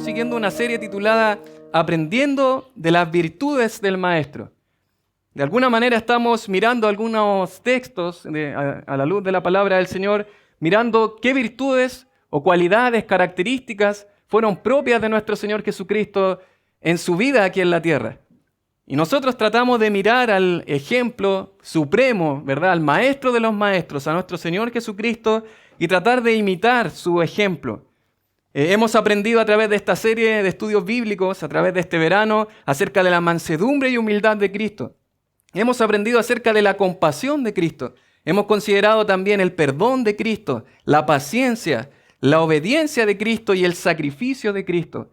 siguiendo una serie titulada Aprendiendo de las virtudes del Maestro. De alguna manera estamos mirando algunos textos a la luz de la palabra del Señor, mirando qué virtudes o cualidades, características fueron propias de nuestro Señor Jesucristo en su vida aquí en la tierra. Y nosotros tratamos de mirar al ejemplo supremo, ¿verdad? Al Maestro de los Maestros, a nuestro Señor Jesucristo, y tratar de imitar su ejemplo. Hemos aprendido a través de esta serie de estudios bíblicos, a través de este verano, acerca de la mansedumbre y humildad de Cristo. Hemos aprendido acerca de la compasión de Cristo. Hemos considerado también el perdón de Cristo, la paciencia, la obediencia de Cristo y el sacrificio de Cristo.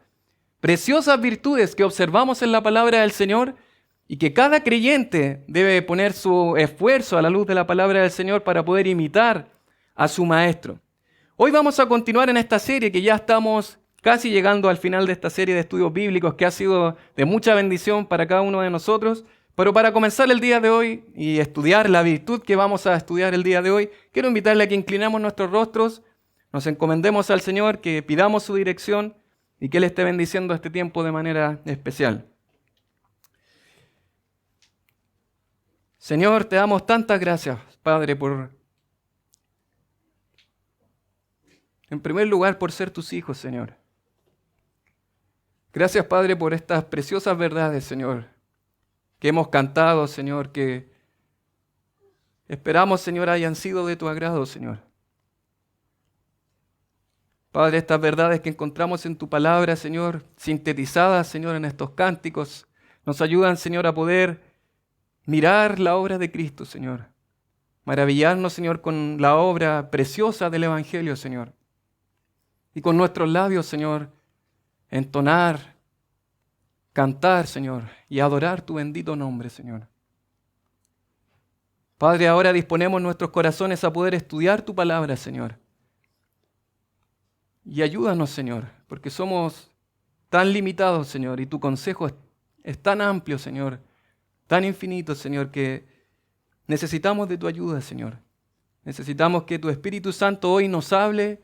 Preciosas virtudes que observamos en la palabra del Señor y que cada creyente debe poner su esfuerzo a la luz de la palabra del Señor para poder imitar a su Maestro. Hoy vamos a continuar en esta serie que ya estamos casi llegando al final de esta serie de estudios bíblicos que ha sido de mucha bendición para cada uno de nosotros. Pero para comenzar el día de hoy y estudiar la virtud que vamos a estudiar el día de hoy, quiero invitarle a que inclinemos nuestros rostros, nos encomendemos al Señor, que pidamos su dirección y que Él esté bendiciendo este tiempo de manera especial. Señor, te damos tantas gracias, Padre, en primer lugar, por ser tus hijos, Señor. Gracias, Padre, por estas preciosas verdades, Señor, que hemos cantado, Señor, que esperamos, Señor, hayan sido de tu agrado, Señor. Padre, estas verdades que encontramos en tu palabra, Señor, sintetizadas, Señor, en estos cánticos, nos ayudan, Señor, a poder mirar la obra de Cristo, Señor. Maravillarnos, Señor, con la obra preciosa del Evangelio, Señor. Y con nuestros labios, Señor, entonar, cantar, Señor, y adorar tu bendito nombre, Señor. Padre, ahora disponemos nuestros corazones a poder estudiar tu palabra, Señor. Y ayúdanos, Señor, porque somos tan limitados, Señor, y tu consejo es tan amplio, Señor, tan infinito, Señor, que necesitamos de tu ayuda, Señor. Necesitamos que tu Espíritu Santo hoy nos hable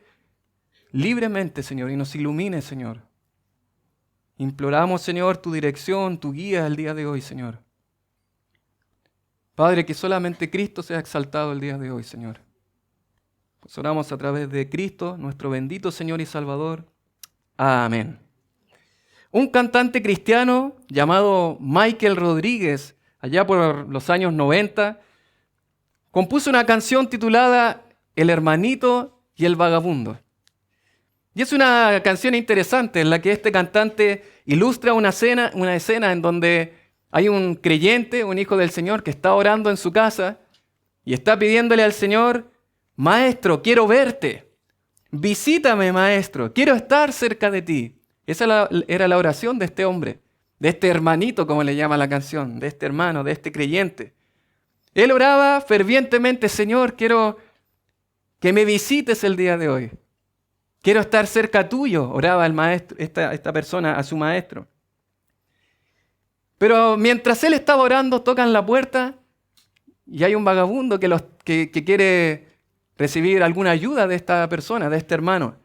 libremente, Señor, y nos ilumine, Señor. Imploramos, Señor, tu dirección, tu guía el día de hoy, Señor. Padre, que solamente Cristo sea exaltado el día de hoy, Señor. Pues oramos a través de Cristo, nuestro bendito Señor y Salvador. Amén. Un cantante cristiano llamado Michael Rodríguez, allá por los años 90, compuso una canción titulada El hermanito y el vagabundo. Y es una canción interesante en la que este cantante ilustra una escena en donde hay un creyente, un hijo del Señor, que está orando en su casa y está pidiéndole al Señor: Maestro, quiero verte. Visítame, Maestro, quiero estar cerca de ti. Esa era la oración de este hombre, de este hermanito, como le llama la canción, de este hermano, de este creyente. Él oraba fervientemente: Señor, quiero que me visites el día de hoy. Quiero estar cerca tuyo, oraba el maestro, esta persona a su maestro. Pero mientras él estaba orando, tocan la puerta y hay un vagabundo que quiere recibir alguna ayuda de esta persona, de este hermano.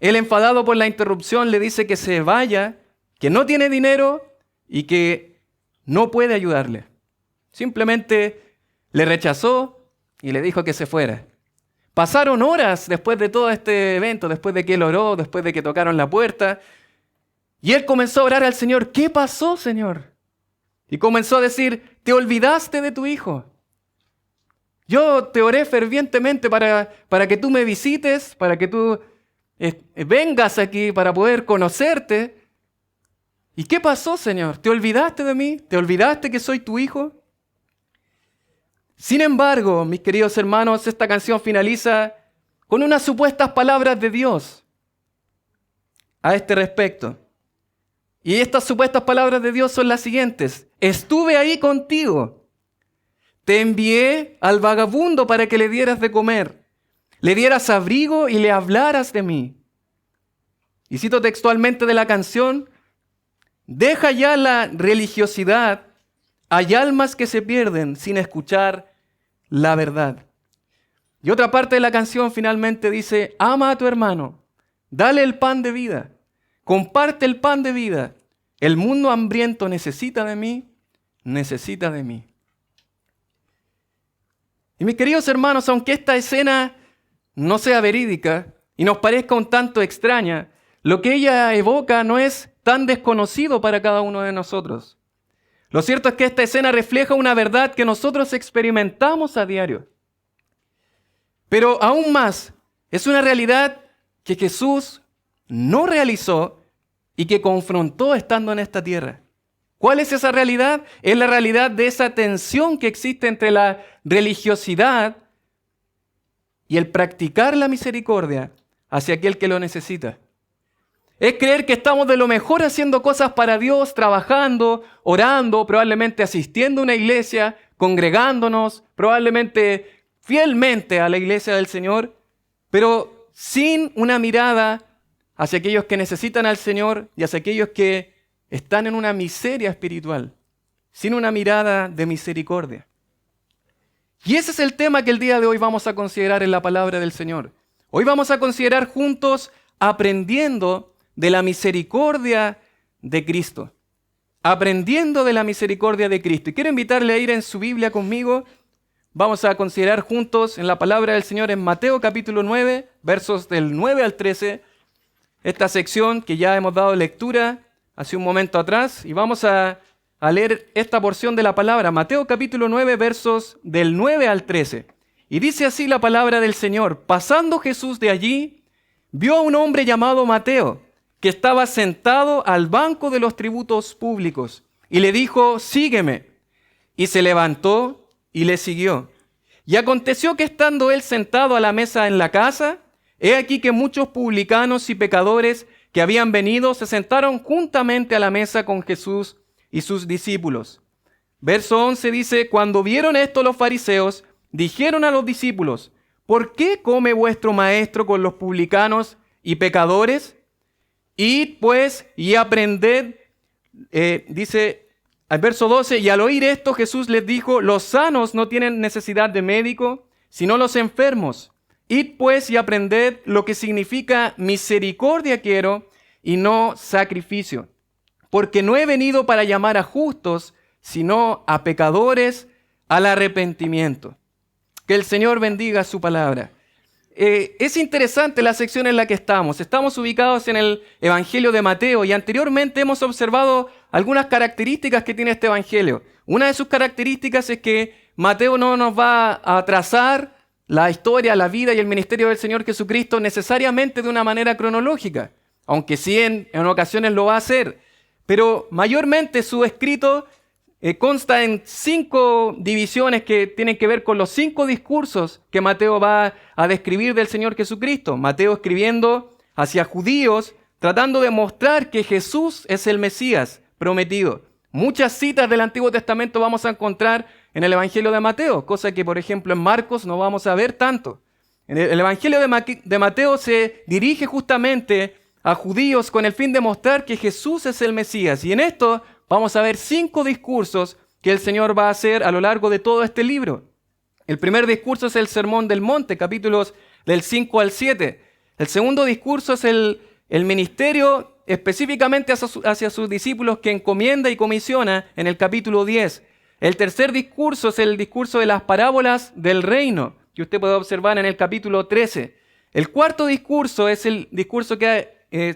Él, enfadado por la interrupción, le dice que se vaya, que no tiene dinero y que no puede ayudarle. Simplemente le rechazó y le dijo que se fuera. Pasaron horas después de todo este evento, después de que él oró, después de que tocaron la puerta, y él comenzó a orar al Señor. ¿Qué pasó, Señor? Y comenzó a decir: te olvidaste de tu hijo. Yo te oré fervientemente para que tú me visites, para que tú vengas aquí, para poder conocerte. ¿Y qué pasó, Señor? ¿Te olvidaste de mí? ¿Te olvidaste que soy tu hijo? Sin embargo, mis queridos hermanos, esta canción finaliza con unas supuestas palabras de Dios a este respecto. Y estas supuestas palabras de Dios son las siguientes: estuve ahí contigo, te envié al vagabundo para que le dieras de comer, le dieras abrigo y le hablaras de mí. Y cito textualmente de la canción: deja ya la religiosidad. Hay almas que se pierden sin escuchar la verdad. Y otra parte de la canción finalmente dice: ama a tu hermano, dale el pan de vida, comparte el pan de vida. El mundo hambriento necesita de mí, necesita de mí. Y mis queridos hermanos, aunque esta escena no sea verídica y nos parezca un tanto extraña, lo que ella evoca no es tan desconocido para cada uno de nosotros. Lo cierto es que esta escena refleja una verdad que nosotros experimentamos a diario. Pero aún más, es una realidad que Jesús no realizó y que confrontó estando en esta tierra. ¿Cuál es esa realidad? Es la realidad de esa tensión que existe entre la religiosidad y el practicar la misericordia hacia aquel que lo necesita. Es creer que estamos de lo mejor haciendo cosas para Dios, trabajando, orando, probablemente asistiendo a una iglesia, congregándonos, probablemente fielmente a la iglesia del Señor, pero sin una mirada hacia aquellos que necesitan al Señor y hacia aquellos que están en una miseria espiritual, sin una mirada de misericordia. Y ese es el tema que el día de hoy vamos a considerar en la palabra del Señor. Hoy vamos a considerar juntos aprendiendo de la misericordia de Cristo. Aprendiendo de la misericordia de Cristo. Y quiero invitarle a ir en su Biblia conmigo. Vamos a considerar juntos en la palabra del Señor en Mateo capítulo 9, versos del 9 al 13. Esta sección que ya hemos dado lectura hace un momento atrás. Y vamos a leer esta porción de la palabra. Mateo capítulo 9, versos del 9 al 13. Y dice así la palabra del Señor. Pasando Jesús de allí, vio a un hombre llamado Mateo, que estaba sentado al banco de los tributos públicos, y le dijo, sígueme. Y se levantó y le siguió. Y aconteció que estando él sentado a la mesa en la casa, he aquí que muchos publicanos y pecadores que habían venido se sentaron juntamente a la mesa con Jesús y sus discípulos. Verso 11 dice, cuando vieron esto los fariseos, dijeron a los discípulos, ¿por qué come vuestro maestro con los publicanos y pecadores? Id pues y aprended, dice al verso 12, y al oír esto Jesús les dijo, los sanos no tienen necesidad de médico, sino los enfermos. Id pues y aprended lo que significa misericordia quiero y no sacrificio, porque no he venido para llamar a justos, sino a pecadores al arrepentimiento. Que el Señor bendiga su palabra. Es interesante la sección en la que estamos. Estamos ubicados en el Evangelio de Mateo y anteriormente hemos observado algunas características que tiene este Evangelio. Una de sus características es que Mateo no nos va a trazar la historia, la vida y el ministerio del Señor Jesucristo necesariamente de una manera cronológica, aunque sí en ocasiones lo va a hacer. Pero mayormente su escrito consta en 5 divisiones que tienen que ver con los 5 discursos que Mateo va a describir del Señor Jesucristo. Mateo escribiendo hacia judíos, tratando de mostrar que Jesús es el Mesías prometido. Muchas citas del Antiguo Testamento vamos a encontrar en el Evangelio de Mateo, cosa que por ejemplo en Marcos no vamos a ver tanto. El Evangelio de Mateo se dirige justamente a judíos con el fin de mostrar que Jesús es el Mesías. Y en esto vamos a ver 5 discursos que el Señor va a hacer a lo largo de todo este libro. El primer discurso es el Sermón del Monte, capítulos del 5 al 7. El segundo discurso es el ministerio específicamente hacia sus discípulos que encomienda y comisiona en el capítulo 10. El tercer discurso es el discurso de las parábolas del reino, que usted puede observar en el capítulo 13. El cuarto discurso es el discurso que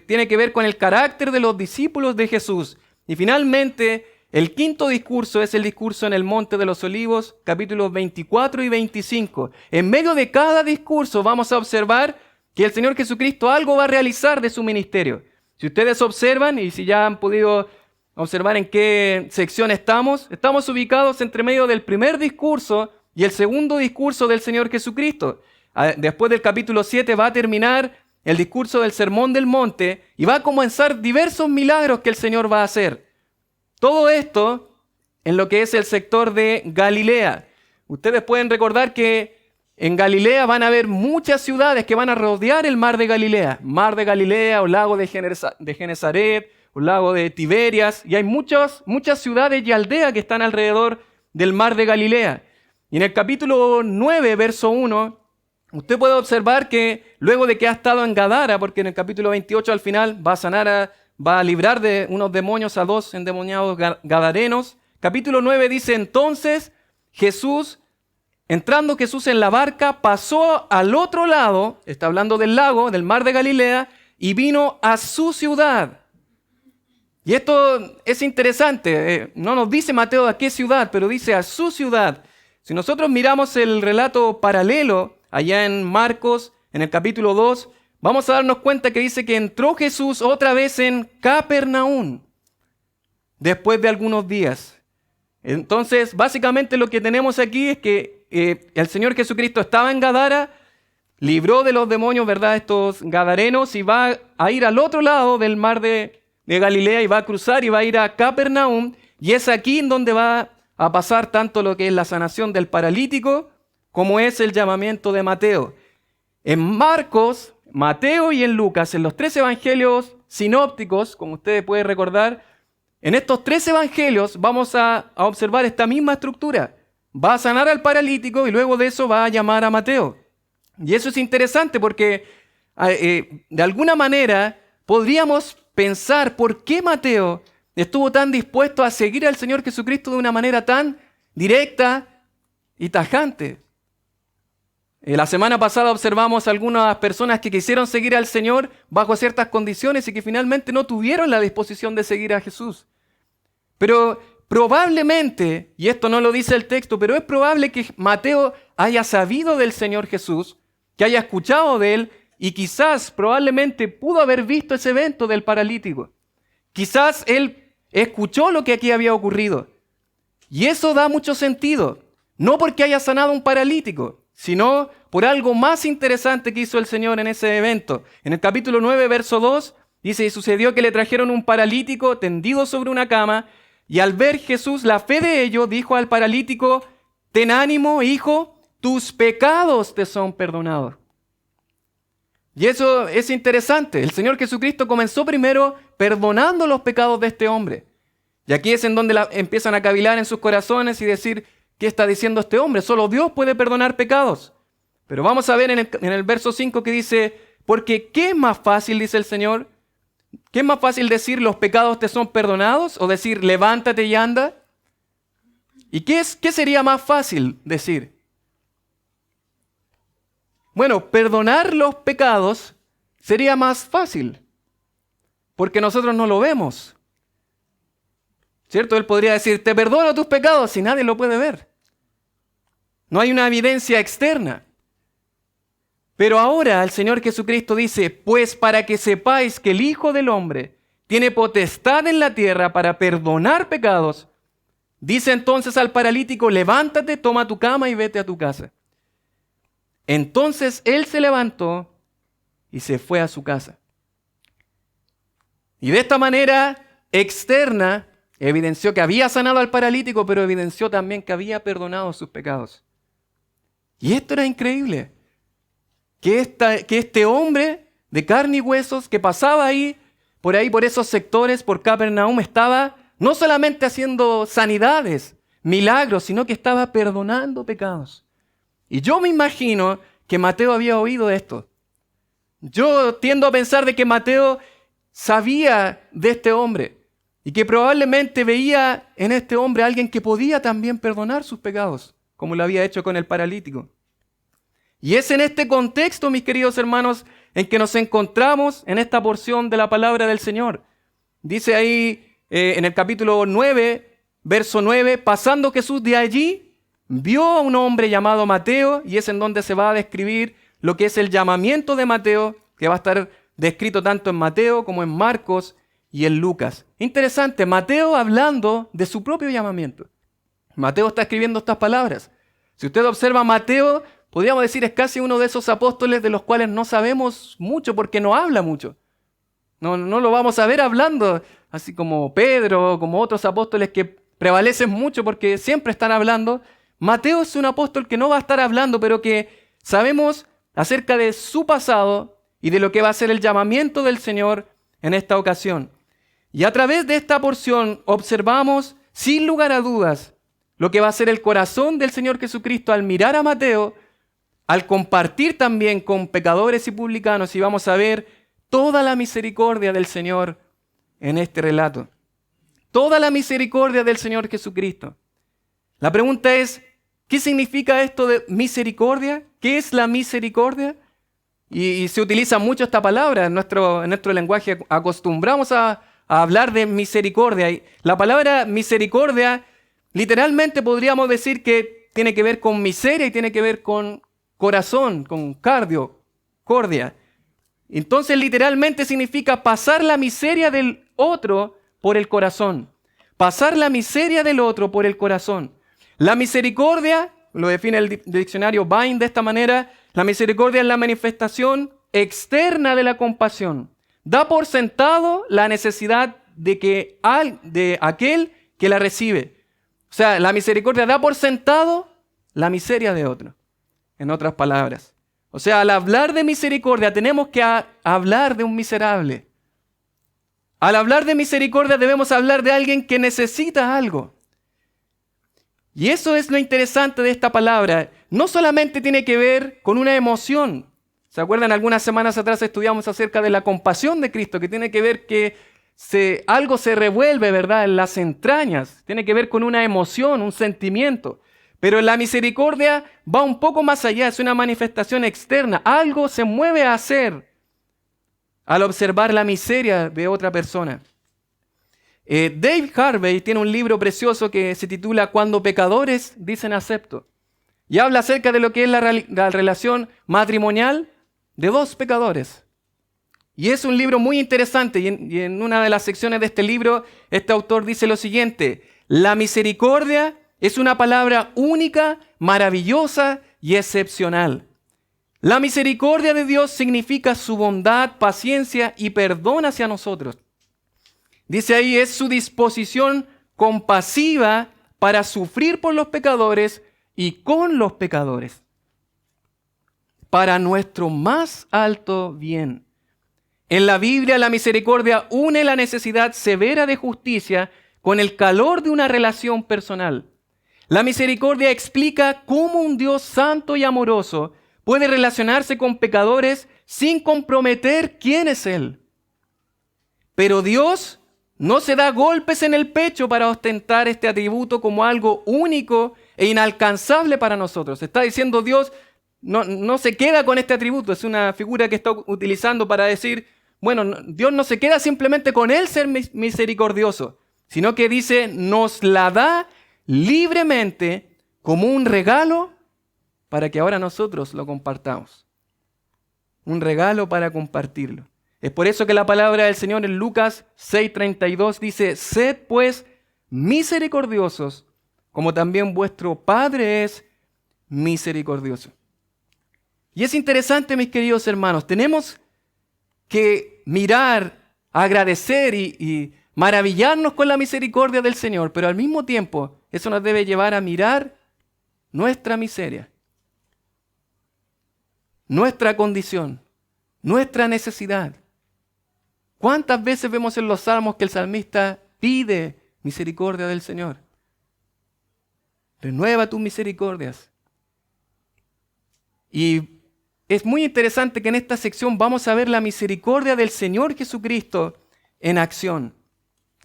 tiene que ver con el carácter de los discípulos de Jesús. Y finalmente, el quinto discurso es el discurso en el Monte de los Olivos, capítulos 24 y 25. En medio de cada discurso vamos a observar que el Señor Jesucristo algo va a realizar de su ministerio. Si ustedes observan, y si ya han podido observar en qué sección estamos ubicados entre medio del primer discurso y el segundo discurso del Señor Jesucristo. Después del capítulo 7 va a terminar el discurso del Sermón del Monte y va a comenzar diversos milagros que el Señor va a hacer. Todo esto en lo que es el sector de Galilea. Ustedes pueden recordar que en Galilea van a haber muchas ciudades que van a rodear el mar de Galilea. Mar de Galilea o lago de Genesaret o lago de Tiberias. Y hay muchas ciudades y aldeas que están alrededor del mar de Galilea. Y en el capítulo 9, verso 1, usted puede observar que luego de que ha estado en Gadara, porque en el capítulo 28 al final va a sanar va a librar de unos demonios a 2 endemoniados gadarenos. Capítulo 9 dice, entonces entrando Jesús en la barca, pasó al otro lado, está hablando del lago, del mar de Galilea, y vino a su ciudad. Y esto es interesante, no nos dice Mateo a qué ciudad, pero dice a su ciudad. Si nosotros miramos el relato paralelo allá en Marcos, en el capítulo 2, vamos a darnos cuenta que dice que entró Jesús otra vez en Capernaum, después de algunos días. Entonces, básicamente lo que tenemos aquí es que el Señor Jesucristo estaba en Gadara, libró de los demonios, ¿verdad?, estos gadarenos, y va a ir al otro lado del mar de Galilea, y va a cruzar y va a ir a Capernaum, y es aquí en donde va a pasar tanto lo que es la sanación del paralítico, como es el llamamiento de Mateo. En Marcos, Mateo y en Lucas, en los 3 evangelios sinópticos, como ustedes pueden recordar, en estos 3 evangelios vamos a observar esta misma estructura. Va a sanar al paralítico y luego de eso va a llamar a Mateo. Y eso es interesante porque de alguna manera podríamos pensar por qué Mateo estuvo tan dispuesto a seguir al Señor Jesucristo de una manera tan directa y tajante. La semana pasada observamos algunas personas que quisieron seguir al Señor bajo ciertas condiciones y que finalmente no tuvieron la disposición de seguir a Jesús. Pero probablemente, y esto no lo dice el texto, pero es probable que Mateo haya sabido del Señor Jesús, que haya escuchado de Él y quizás, probablemente pudo haber visto ese evento del paralítico. Quizás Él escuchó lo que aquí había ocurrido. Y eso da mucho sentido, no porque haya sanado a un paralítico, sino por algo más interesante que hizo el Señor en ese evento. En el capítulo 9, verso 2, dice, y sucedió que le trajeron un paralítico tendido sobre una cama, y al ver Jesús la fe de ellos, dijo al paralítico, ten ánimo, hijo, tus pecados te son perdonados. Y eso es interesante. El Señor Jesucristo comenzó primero perdonando los pecados de este hombre. Y aquí es en donde empiezan a cavilar en sus corazones y decir, ¿qué está diciendo este hombre? Solo Dios puede perdonar pecados. Pero vamos a ver en el verso 5 que dice, porque ¿qué es más fácil, dice el Señor? ¿Qué es más fácil decir los pecados te son perdonados o decir levántate y anda? ¿Y qué sería más fácil decir? Bueno, perdonar los pecados sería más fácil porque nosotros no lo vemos. ¿Cierto? Él podría decir, te perdono tus pecados si nadie lo puede ver. No hay una evidencia externa. Pero ahora el Señor Jesucristo dice, pues para que sepáis que el Hijo del Hombre tiene potestad en la tierra para perdonar pecados, dice entonces al paralítico, levántate, toma tu cama y vete a tu casa. Entonces él se levantó y se fue a su casa. Y de esta manera externa, evidenció que había sanado al paralítico, pero evidenció también que había perdonado sus pecados. Y esto era increíble. Que este hombre de carne y huesos que pasaba ahí, por esos sectores, por Capernaum, estaba no solamente haciendo sanidades, milagros, sino que estaba perdonando pecados. Y yo me imagino que Mateo había oído esto. Yo tiendo a pensar de que Mateo sabía de este hombre y que probablemente veía en este hombre a alguien que podía también perdonar sus pecados, como lo había hecho con el paralítico. Y es en este contexto, mis queridos hermanos, en que nos encontramos en esta porción de la palabra del Señor. Dice ahí en el capítulo 9, verso 9, pasando Jesús de allí, vio a un hombre llamado Mateo, y es en donde se va a describir lo que es el llamamiento de Mateo, que va a estar descrito tanto en Mateo como en Marcos y en Lucas. Interesante, Mateo hablando de su propio llamamiento. Mateo está escribiendo estas palabras. Si usted observa a Mateo, podríamos decir es casi uno de esos apóstoles de los cuales no sabemos mucho porque no habla mucho. No lo vamos a ver hablando, así como Pedro, como otros apóstoles que prevalecen mucho porque siempre están hablando. Mateo es un apóstol que no va a estar hablando, pero que sabemos acerca de su pasado y de lo que va a ser el llamamiento del Señor en esta ocasión. Y a través de esta porción observamos, sin lugar a dudas, lo que va a ser el corazón del Señor Jesucristo al mirar a Mateo, al compartir también con pecadores y publicanos, y vamos a ver toda la misericordia del Señor en este relato. Toda la misericordia del Señor Jesucristo. La pregunta es, ¿qué significa esto de misericordia? ¿Qué es la misericordia? Y se utiliza mucho esta palabra en nuestro lenguaje. Acostumbramos a hablar de misericordia. Y la palabra misericordia, literalmente podríamos decir que tiene que ver con miseria y tiene que ver con corazón, con cordia. Entonces, literalmente significa pasar la miseria del otro por el corazón. Pasar la miseria del otro por el corazón. La misericordia, lo define el diccionario Vine de esta manera, la misericordia es la manifestación externa de la compasión. Da por sentado la necesidad de aquel que la recibe. O sea, la misericordia da por sentado la miseria de otro. En otras palabras. O sea, al hablar de misericordia tenemos que hablar de un miserable. Al hablar de misericordia debemos hablar de alguien que necesita algo. Y eso es lo interesante de esta palabra. No solamente tiene que ver con una emoción. ¿Se acuerdan? Algunas semanas atrás estudiamos acerca de la compasión de Cristo, que tiene que ver que algo se revuelve, ¿verdad?, en las entrañas. Tiene que ver con una emoción, un sentimiento. Pero la misericordia va un poco más allá, es una manifestación externa. Algo se mueve a hacer al observar la miseria de otra persona. Dave Harvey tiene un libro precioso que se titula Cuando pecadores dicen acepto. Y habla acerca de lo que es la relación matrimonial de dos pecadores. Y es un libro muy interesante. Y en una de las secciones de este libro, este autor dice lo siguiente: la misericordia es una palabra única, maravillosa y excepcional. La misericordia de Dios significa su bondad, paciencia y perdón hacia nosotros. Dice ahí, es su disposición compasiva para sufrir por los pecadores y con los pecadores, para nuestro más alto bien. En la Biblia, la misericordia une la necesidad severa de justicia con el calor de una relación personal. La misericordia explica cómo un Dios santo y amoroso puede relacionarse con pecadores sin comprometer quién es Él. Pero Dios no se da golpes en el pecho para ostentar este atributo como algo único e inalcanzable para nosotros. Está diciendo Dios, no se queda con este atributo. Es una figura que está utilizando para decir, bueno, Dios no se queda simplemente con Él ser misericordioso, sino que dice, nos la da libremente como un regalo para que ahora nosotros lo compartamos. Un regalo para compartirlo. Es por eso que la palabra del Señor en Lucas 6:32 dice, sed pues misericordiosos, como también vuestro Padre es misericordioso. Y es interesante, mis queridos hermanos, tenemos que mirar, agradecer y maravillarnos con la misericordia del Señor, pero al mismo tiempo eso nos debe llevar a mirar nuestra miseria, nuestra condición, nuestra necesidad. ¿Cuántas veces vemos en los salmos que el salmista pide misericordia del Señor? Renueva tus misericordias. Y es muy interesante que en esta sección vamos a ver la misericordia del Señor Jesucristo en acción.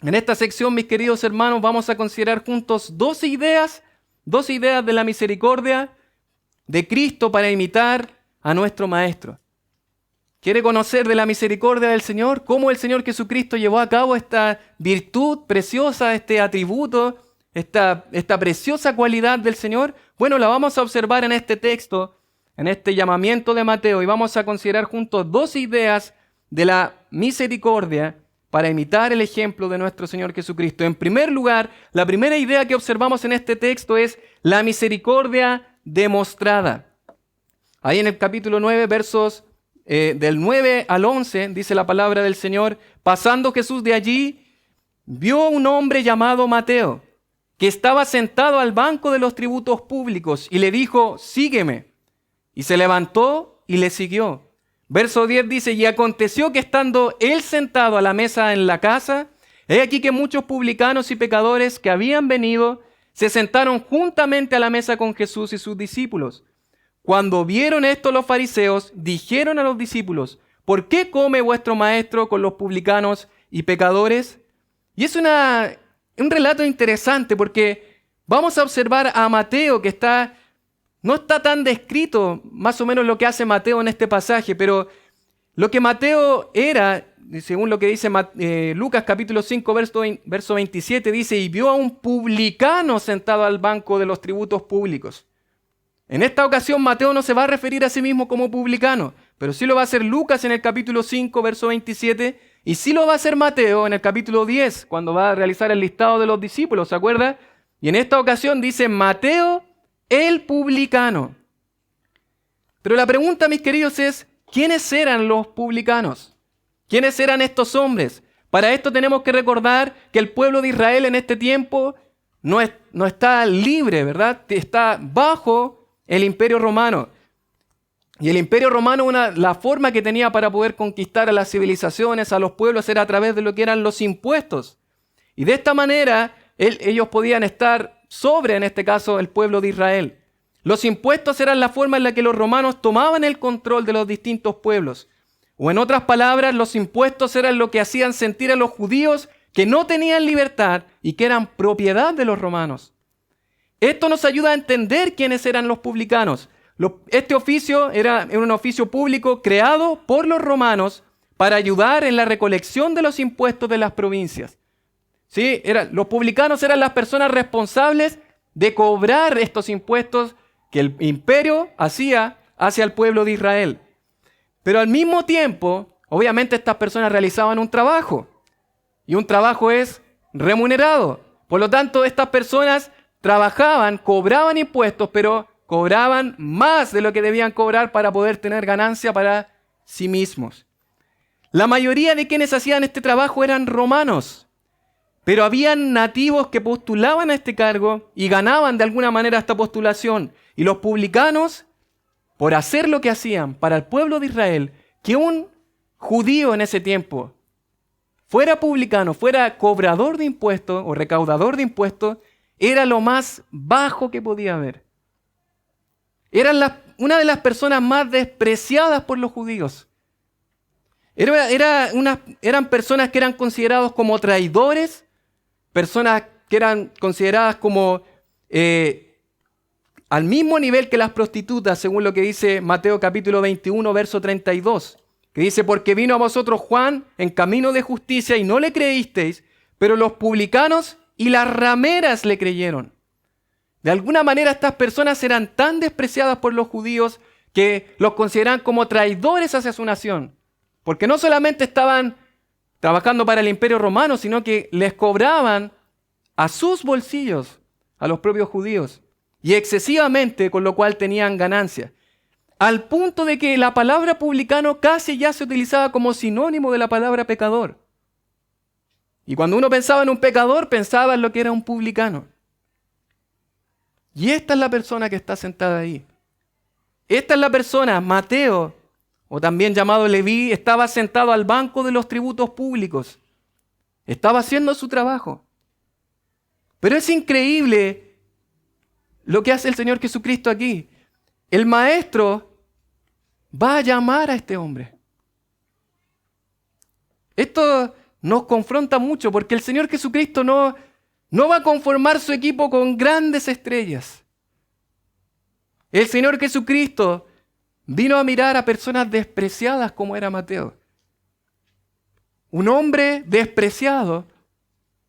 En esta sección, mis queridos hermanos, vamos a considerar juntos dos ideas de la misericordia de Cristo para imitar a nuestro Maestro. ¿Quiere conocer de la misericordia del Señor? ¿Cómo el Señor Jesucristo llevó a cabo esta virtud preciosa, este atributo, esta preciosa cualidad del Señor? Bueno, la vamos a observar en este texto, en este llamamiento de Mateo, y vamos a considerar juntos dos ideas de la misericordia para imitar el ejemplo de nuestro Señor Jesucristo. En primer lugar, la primera idea que observamos en este texto es la misericordia demostrada. Ahí en el capítulo 9, versos del 9 al 11, dice la palabra del Señor, pasando Jesús de allí, vio un hombre llamado Mateo, que estaba sentado al banco de los tributos públicos, y le dijo, sígueme. Y se levantó y le siguió. Verso 10 dice, y aconteció que estando él sentado a la mesa en la casa, he aquí que muchos publicanos y pecadores que habían venido, se sentaron juntamente a la mesa con Jesús y sus discípulos. Cuando vieron esto los fariseos, dijeron a los discípulos, ¿por qué come vuestro maestro con los publicanos y pecadores. Y es un relato interesante porque vamos a observar a Mateo que no está tan descrito más o menos lo que hace Mateo en este pasaje, pero lo que Mateo era, según lo que dice Lucas capítulo 5, verso 27, dice, y vio a un publicano sentado al banco de los tributos públicos. En esta ocasión Mateo no se va a referir a sí mismo como publicano, pero sí lo va a hacer Lucas en el capítulo 5, verso 27, y sí lo va a hacer Mateo en el capítulo 10, cuando va a realizar el listado de los discípulos, ¿se acuerda? Y en esta ocasión dice Mateo el publicano. Pero la pregunta, mis queridos, es, ¿quiénes eran los publicanos? ¿Quiénes eran estos hombres? Para esto tenemos que recordar que el pueblo de Israel en este tiempo no está libre, ¿verdad? Está bajo el Imperio Romano. Y el Imperio Romano, la forma que tenía para poder conquistar a las civilizaciones, a los pueblos, era a través de lo que eran los impuestos. Y de esta manera ellos podían estar sobre, en este caso, el pueblo de Israel. Los impuestos eran la forma en la que los romanos tomaban el control de los distintos pueblos. O en otras palabras, los impuestos eran lo que hacían sentir a los judíos que no tenían libertad y que eran propiedad de los romanos. Esto nos ayuda a entender quiénes eran los publicanos. Este oficio era un oficio público creado por los romanos para ayudar en la recolección de los impuestos de las provincias. ¿Sí? Los publicanos eran las personas responsables de cobrar estos impuestos que el imperio hacía hacia el pueblo de Israel. Pero al mismo tiempo, obviamente estas personas realizaban un trabajo. Y un trabajo es remunerado. Por lo tanto, estas personas trabajaban, cobraban impuestos, pero cobraban más de lo que debían cobrar para poder tener ganancia para sí mismos. La mayoría de quienes hacían este trabajo eran romanos, pero habían nativos que postulaban a este cargo y ganaban de alguna manera esta postulación. Y los publicanos, por hacer lo que hacían para el pueblo de Israel, que un judío en ese tiempo fuera publicano, fuera cobrador de impuestos o recaudador de impuestos, era lo más bajo que podía haber. Eran una de las personas más despreciadas por los judíos. Eran personas que eran considerados como traidores, personas que eran consideradas como al mismo nivel que las prostitutas, según lo que dice Mateo capítulo 21, verso 32, que dice, porque vino a vosotros Juan en camino de justicia y no le creísteis, pero los publicanos y las rameras le creyeron. De alguna manera estas personas eran tan despreciadas por los judíos que los consideraban como traidores hacia su nación. Porque no solamente estaban trabajando para el Imperio Romano, sino que les cobraban a sus bolsillos, a los propios judíos, y excesivamente, con lo cual tenían ganancia. Al punto de que la palabra publicano casi ya se utilizaba como sinónimo de la palabra pecador. Y cuando uno pensaba en un pecador, pensaba en lo que era un publicano. Y esta es la persona que está sentada ahí. Esta es la persona, Mateo, o también llamado Leví, estaba sentado al banco de los tributos públicos. Estaba haciendo su trabajo. Pero es increíble lo que hace el Señor Jesucristo aquí. El maestro va a llamar a este hombre. Esto nos confronta mucho porque el Señor Jesucristo no va a conformar su equipo con grandes estrellas. El Señor Jesucristo vino a mirar a personas despreciadas como era Mateo. Un hombre despreciado,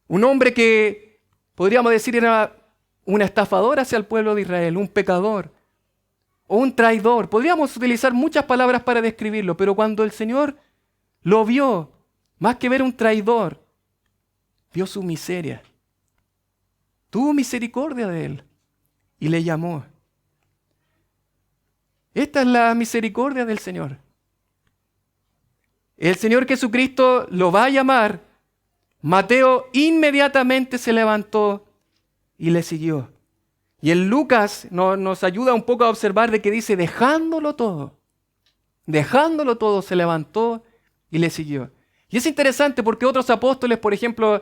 un hombre que podríamos decir era un estafador hacia el pueblo de Israel, un pecador o un traidor. Podríamos utilizar muchas palabras para describirlo, pero cuando el Señor lo vio, más que ver un traidor, vio su miseria. Tuvo misericordia de él y le llamó. Esta es la misericordia del Señor. El Señor Jesucristo lo va a llamar. Mateo inmediatamente se levantó y le siguió. Y en Lucas nos ayuda un poco a observar de que dice, dejándolo todo se levantó y le siguió. Y es interesante porque otros apóstoles, por ejemplo,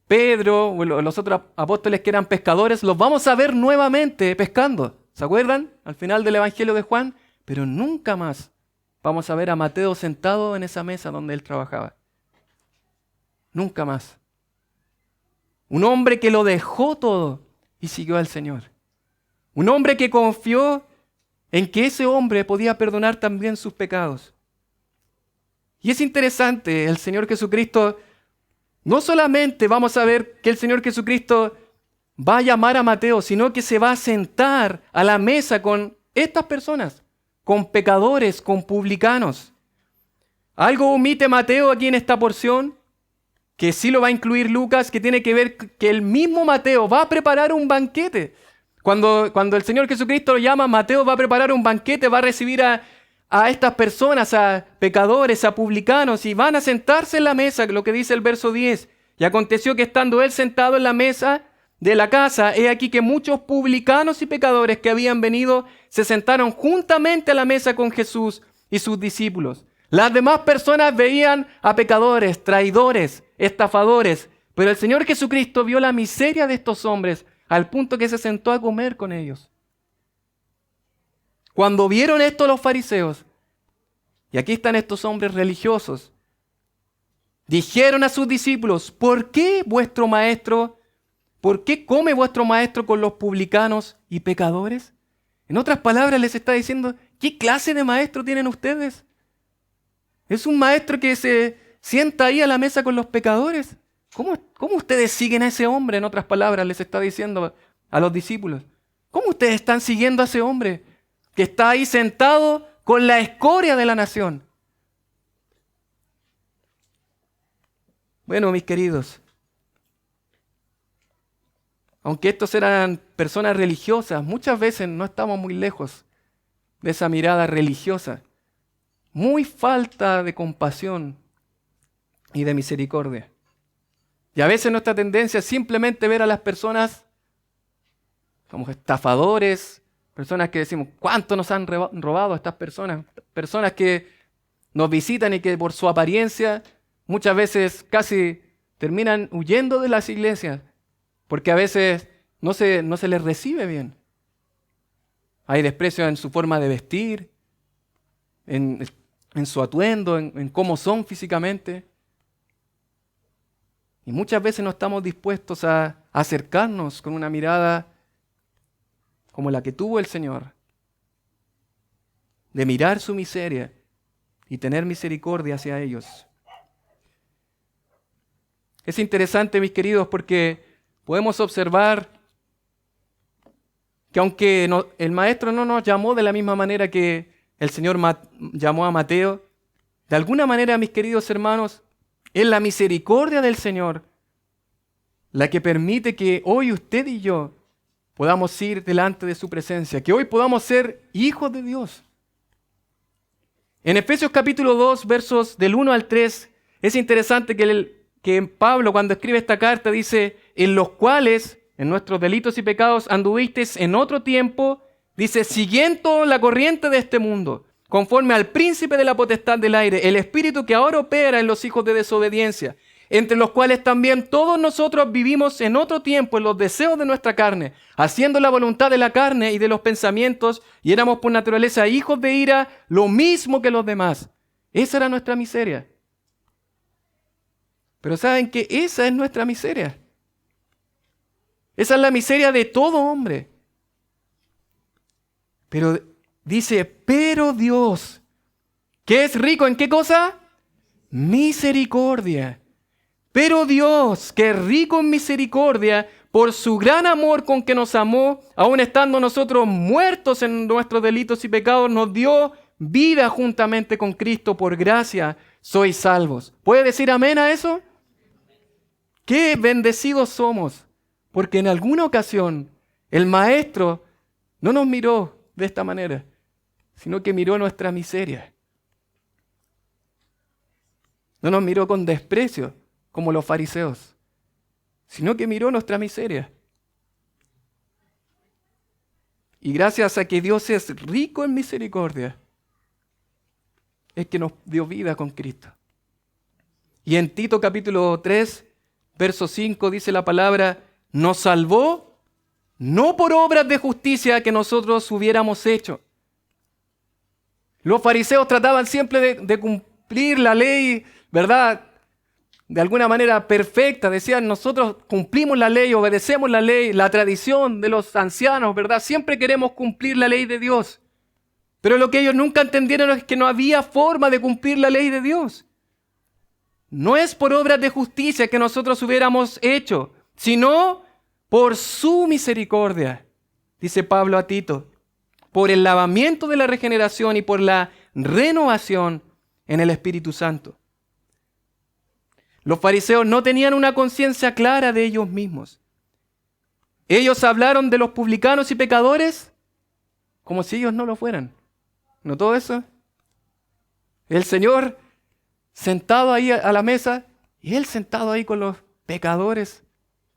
Pedro o los otros apóstoles que eran pescadores, los vamos a ver nuevamente pescando. ¿Se acuerdan? Al final del Evangelio de Juan. Pero nunca más vamos a ver a Mateo sentado en esa mesa donde él trabajaba. nunca más. Un hombre que lo dejó todo y siguió al Señor. Un hombre que confió en que ese hombre podía perdonar también sus pecados. Y es interesante, el Señor Jesucristo, no solamente vamos a ver que el Señor Jesucristo va a llamar a Mateo, sino que se va a sentar a la mesa con estas personas, con pecadores, con publicanos. Algo omite Mateo aquí en esta porción, que sí lo va a incluir Lucas, que tiene que ver que el mismo Mateo va a preparar un banquete. Cuando el Señor Jesucristo lo llama, Mateo va a preparar un banquete, va a recibir a estas personas, a pecadores, a publicanos, y van a sentarse en la mesa, lo que dice el verso 10. Y aconteció que estando él sentado en la mesa de la casa, he aquí que muchos publicanos y pecadores que habían venido se sentaron juntamente a la mesa con Jesús y sus discípulos. Las demás personas veían a pecadores, traidores, estafadores, pero el Señor Jesucristo vio la miseria de estos hombres al punto que se sentó a comer con ellos. Cuando vieron esto los fariseos, y aquí están estos hombres religiosos, dijeron a sus discípulos: ¿por qué come vuestro maestro con los publicanos y pecadores? En otras palabras les está diciendo: ¿qué clase de maestro tienen ustedes? ¿Es un maestro que se sienta ahí a la mesa con los pecadores? ¿Cómo ustedes siguen a ese hombre? En otras palabras les está diciendo a los discípulos. ¿Cómo ustedes están siguiendo a ese hombre que está ahí sentado con la escoria de la nación? Bueno, mis queridos, aunque estos eran personas religiosas, muchas veces no estamos muy lejos de esa mirada religiosa. Muy falta de compasión y de misericordia. Y a veces nuestra tendencia es simplemente ver a las personas como estafadores, personas que decimos: ¿cuánto nos han robado estas personas? Personas que nos visitan y que por su apariencia muchas veces casi terminan huyendo de las iglesias, porque a veces no se les recibe bien. Hay desprecio en su forma de vestir, en su atuendo, en cómo son físicamente. Y muchas veces no estamos dispuestos a acercarnos con una mirada como la que tuvo el Señor, de mirar su miseria y tener misericordia hacia ellos. Es interesante, mis queridos, porque podemos observar que aunque el Maestro no nos llamó de la misma manera que el Señor llamó a Mateo, de alguna manera, mis queridos hermanos, es la misericordia del Señor la que permite que hoy usted y yo podamos ir delante de su presencia, que hoy podamos ser hijos de Dios. En Efesios capítulo 2, versos del 1 al 3, es interesante que Pablo, cuando escribe esta carta, dice: en los cuales, en nuestros delitos y pecados, anduvisteis en otro tiempo, dice, siguiendo la corriente de este mundo, conforme al príncipe de la potestad del aire, el espíritu que ahora opera en los hijos de desobediencia, entre los cuales también todos nosotros vivimos en otro tiempo en los deseos de nuestra carne, haciendo la voluntad de la carne y de los pensamientos, y éramos por naturaleza hijos de ira, lo mismo que los demás. Esa era nuestra miseria. Pero ¿saben qué? Esa es nuestra miseria. Esa es la miseria de todo hombre. Pero dice: pero Dios, que es rico ¿en qué cosa? Misericordia. Pero Dios, que es rico en misericordia, por su gran amor con que nos amó, aun estando nosotros muertos en nuestros delitos y pecados, nos dio vida juntamente con Cristo. Por gracia sois salvos. ¿Puede decir amén a eso? ¡Qué bendecidos somos! Porque en alguna ocasión el Maestro no nos miró de esta manera, sino que miró nuestra miseria. No nos miró con desprecio, como los fariseos, sino que miró nuestra miseria. Y gracias a que Dios es rico en misericordia, es que nos dio vida con Cristo. Y en Tito capítulo 3, verso 5 dice la palabra: nos salvó no por obras de justicia que nosotros hubiéramos hecho. Los fariseos trataban siempre de cumplir la ley, ¿verdad? de alguna manera perfecta. Decían, nosotros cumplimos la ley, obedecemos la ley, la tradición de los ancianos, ¿verdad? Siempre queremos cumplir la ley de Dios. Pero lo que ellos nunca entendieron es que no había forma de cumplir la ley de Dios. No es por obras de justicia que nosotros hubiéramos hecho, sino por su misericordia, dice Pablo a Tito, por el lavamiento de la regeneración y por la renovación en el Espíritu Santo. Los fariseos no tenían una conciencia clara de ellos mismos. Ellos hablaron de los publicanos y pecadores como si ellos no lo fueran. ¿Notó eso? El Señor sentado ahí a la mesa y Él sentado ahí con los pecadores,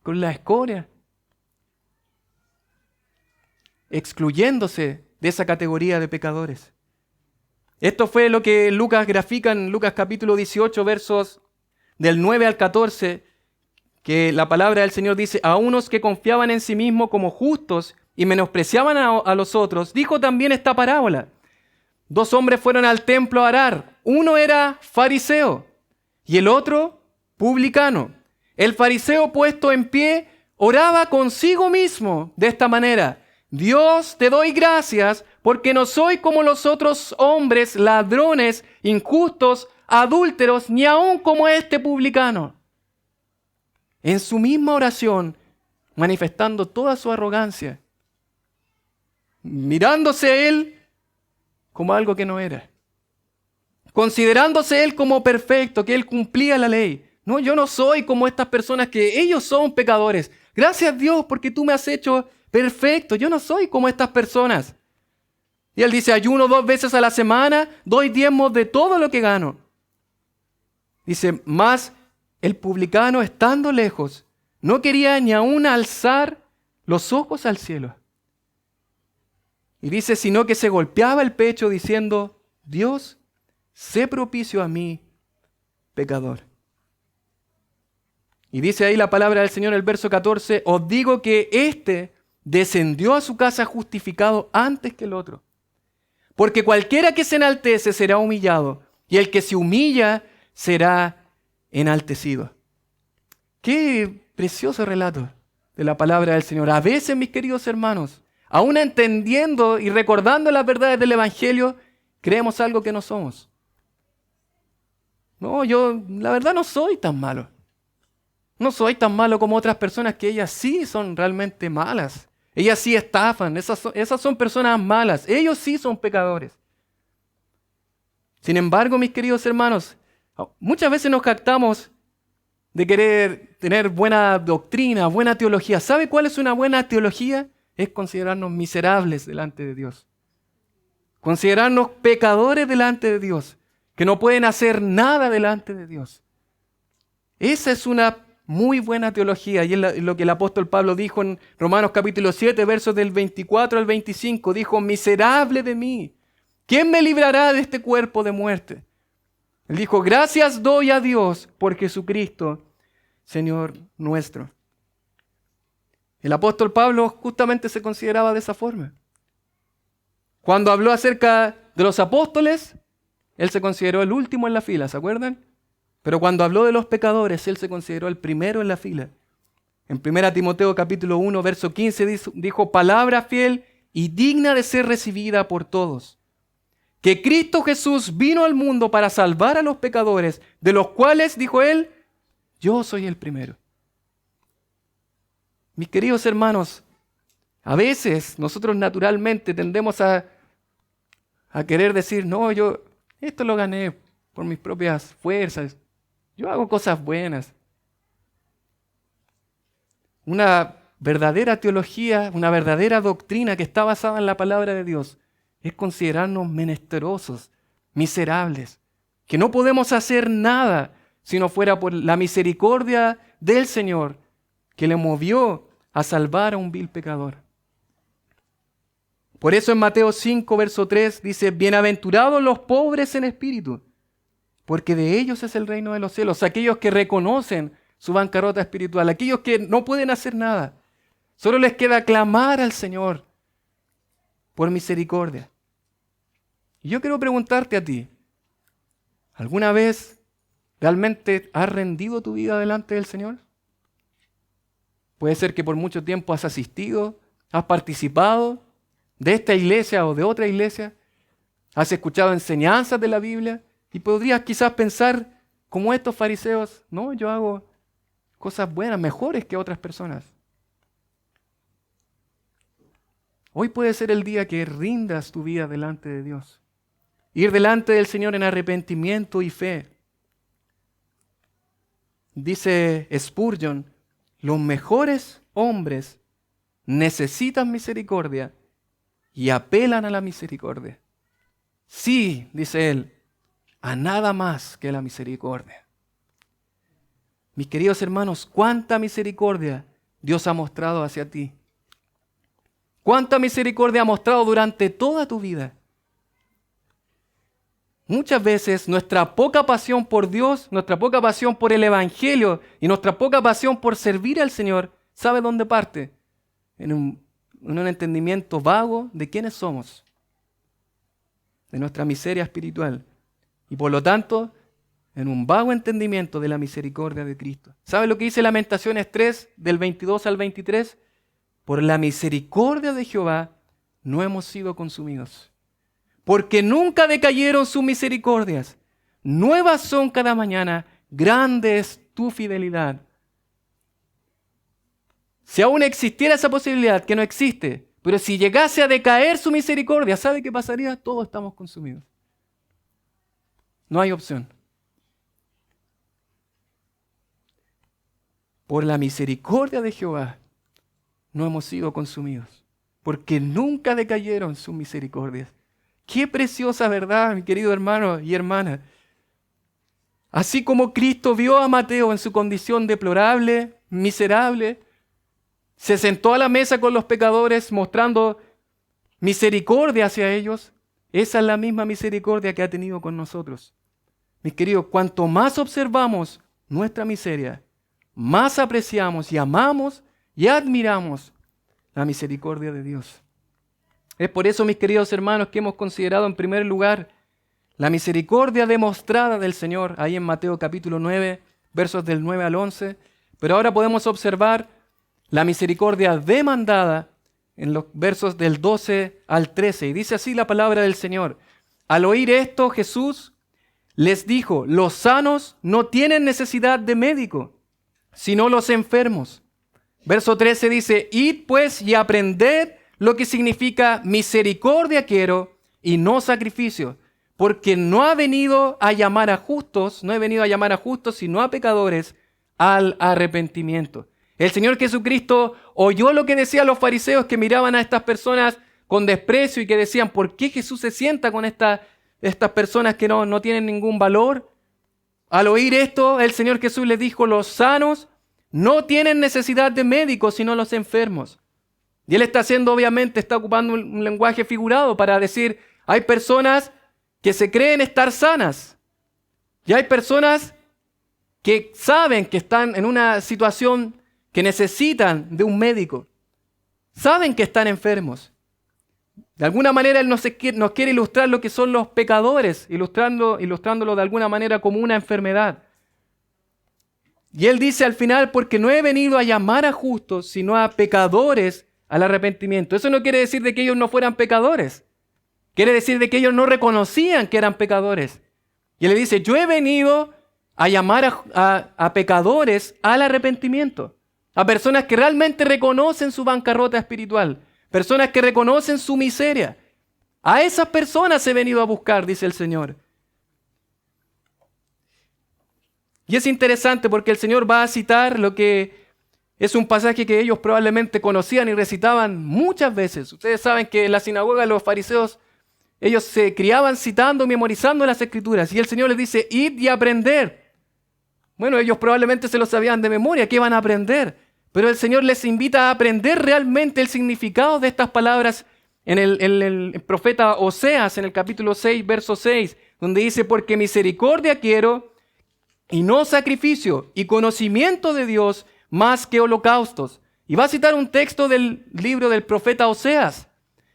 con la escoria, excluyéndose de esa categoría de pecadores. Esto fue lo que Lucas grafica en Lucas capítulo 18, versos del 9 al 14, que la palabra del Señor dice: a unos que confiaban en sí mismos como justos y menospreciaban a los otros, dijo también esta parábola. 2 hombres fueron al templo a orar. Uno era fariseo y el otro publicano. El fariseo, puesto en pie, oraba consigo mismo de esta manera: Dios, te doy gracias porque no soy como los otros hombres, ladrones, injustos, adúlteros, ni aun como este publicano. En su misma oración, manifestando toda su arrogancia, mirándose a él como algo que no era, considerándose él como perfecto, que él cumplía la ley. No, yo no soy como estas personas que ellos son pecadores. Gracias Dios porque tú me has hecho perfecto. Yo no soy como estas personas. Y él dice: ayuno 2 veces a la semana, doy diezmos de todo lo que gano. Dice: mas el publicano, estando lejos, no quería ni aún alzar los ojos al cielo. Y dice, sino que se golpeaba el pecho diciendo: Dios, sé propicio a mí, pecador. Y dice ahí la palabra del Señor, el verso 14: os digo que éste descendió a su casa justificado antes que el otro. Porque cualquiera que se enaltece será humillado, y el que se humilla será enaltecido. Qué precioso relato de la palabra del Señor. A veces, mis queridos hermanos, aún entendiendo y recordando las verdades del Evangelio, creemos algo que no somos. No, yo la verdad no soy tan malo. No soy tan malo como otras personas que ellas sí son realmente malas. Ellas sí estafan, esas son personas malas. Ellos sí son pecadores. Sin embargo, mis queridos hermanos, muchas veces nos jactamos de querer tener buena doctrina, buena teología. ¿Sabe cuál es una buena teología? Es considerarnos miserables delante de Dios. Considerarnos pecadores delante de Dios, que no pueden hacer nada delante de Dios. Esa es una muy buena teología, y es lo que el apóstol Pablo dijo en Romanos capítulo 7, versos del 24 al 25. Dijo: miserable de mí, ¿quién me librará de este cuerpo de muerte? Él dijo: gracias doy a Dios por Jesucristo, Señor nuestro. El apóstol Pablo justamente se consideraba de esa forma. Cuando habló acerca de los apóstoles, él se consideró el último en la fila, ¿se acuerdan? Pero cuando habló de los pecadores, él se consideró el primero en la fila. En 1 Timoteo capítulo 1, verso 15 dijo: palabra fiel y digna de ser recibida por todos, que Cristo Jesús vino al mundo para salvar a los pecadores, de los cuales, dijo él, yo soy el primero. Mis queridos hermanos, a veces nosotros naturalmente tendemos a querer decir: no, yo esto lo gané por mis propias fuerzas. Yo hago cosas buenas. Una verdadera teología, una verdadera doctrina que está basada en la palabra de Dios es considerarnos menesterosos, miserables, que no podemos hacer nada si no fuera por la misericordia del Señor que le movió a salvar a un vil pecador. Por eso en Mateo 5, verso 3 dice: bienaventurados los pobres en espíritu, porque de ellos es el reino de los cielos. Aquellos que reconocen su bancarrota espiritual, aquellos que no pueden hacer nada, solo les queda clamar al Señor por misericordia. Y yo quiero preguntarte a ti: ¿alguna vez ¿Realmente has rendido tu vida delante del Señor? Puede ser que por mucho tiempo has asistido, has participado de esta iglesia o de otra iglesia, has escuchado enseñanzas de la Biblia y podrías quizás pensar como estos fariseos, no, yo hago cosas buenas, mejores que otras personas. Hoy puede ser el día que rindas tu vida delante de Dios. Ir delante del Señor en arrepentimiento y fe. Dice Spurgeon, los mejores hombres necesitan misericordia y apelan a la misericordia. Sí, dice él, a nada más que la misericordia. Mis queridos hermanos, cuánta misericordia Dios ha mostrado hacia ti. Cuánta misericordia ha mostrado durante toda tu vida. Muchas veces nuestra poca pasión por Dios, nuestra poca pasión por el Evangelio y nuestra poca pasión por servir al Señor, ¿sabe dónde parte? En un entendimiento vago de quiénes somos, de nuestra miseria espiritual y por lo tanto en un vago entendimiento de la misericordia de Cristo. ¿Sabe lo que dice Lamentaciones 3, del 22 al 23? Por la misericordia de Jehová no hemos sido consumidos. Porque nunca decayeron sus misericordias. Nuevas son cada mañana, grande es tu fidelidad. Si aún existiera esa posibilidad, que no existe, pero si llegase a decaer su misericordia, ¿sabe qué pasaría? Todos estamos consumidos. No hay opción. Por la misericordia de Jehová no hemos sido consumidos, porque nunca decayeron sus misericordias. Qué preciosa verdad, mi querido hermano y hermana. Así como Cristo vio a Mateo en su condición deplorable, miserable, se sentó a la mesa con los pecadores mostrando misericordia hacia ellos, esa es la misma misericordia que ha tenido con nosotros. Mis queridos, cuanto más observamos nuestra miseria, más apreciamos y amamos y admiramos la misericordia de Dios. Es por eso, mis queridos hermanos, que hemos considerado en primer lugar la misericordia demostrada del Señor, ahí en Mateo capítulo 9, versos del 9 al 11. Pero ahora podemos observar la misericordia demandada en los versos del 12 al 13. Y dice así la palabra del Señor. Al oír esto, Jesús les dijo, los sanos no tienen necesidad de médico, sino los enfermos. Verso 13 dice, id pues y aprended lo que significa misericordia quiero y no sacrificio, porque no he venido a llamar a justos, sino a pecadores al arrepentimiento. El Señor Jesucristo oyó lo que decían los fariseos que miraban a estas personas con desprecio y que decían, ¿por qué Jesús se sienta con estas personas que no tienen ningún valor? Al oír esto, el Señor Jesús les dijo, los sanos no tienen necesidad de médicos, sino los enfermos. Y Él está ocupando un lenguaje figurado para decir, hay personas que se creen estar sanas. Y hay personas que saben que están en una situación que necesitan de un médico. Saben que están enfermos. De alguna manera Él nos quiere ilustrar lo que son los pecadores, ilustrándolo de alguna manera como una enfermedad. Y Él dice al final, porque no he venido a llamar a justos, sino a pecadores al arrepentimiento. Eso no quiere decir de que ellos no fueran pecadores. Quiere decir de que ellos no reconocían que eran pecadores. Y Él le dice, yo he venido a llamar a pecadores al arrepentimiento. A personas que realmente reconocen su bancarrota espiritual. Personas que reconocen su miseria. A esas personas he venido a buscar, dice el Señor. Y es interesante porque el Señor va a citar lo que es un pasaje que ellos probablemente conocían y recitaban muchas veces. Ustedes saben que en la sinagoga los fariseos, ellos se criaban citando, memorizando las Escrituras. Y el Señor les dice, id y aprender. Bueno, ellos probablemente se lo sabían de memoria, ¿qué van a aprender? Pero el Señor les invita a aprender realmente el significado de estas palabras en el profeta Oseas, en el capítulo 6, verso 6, donde dice, porque misericordia quiero y no sacrificio, y conocimiento de Dios más que holocaustos. Y va a citar un texto del libro del profeta Oseas.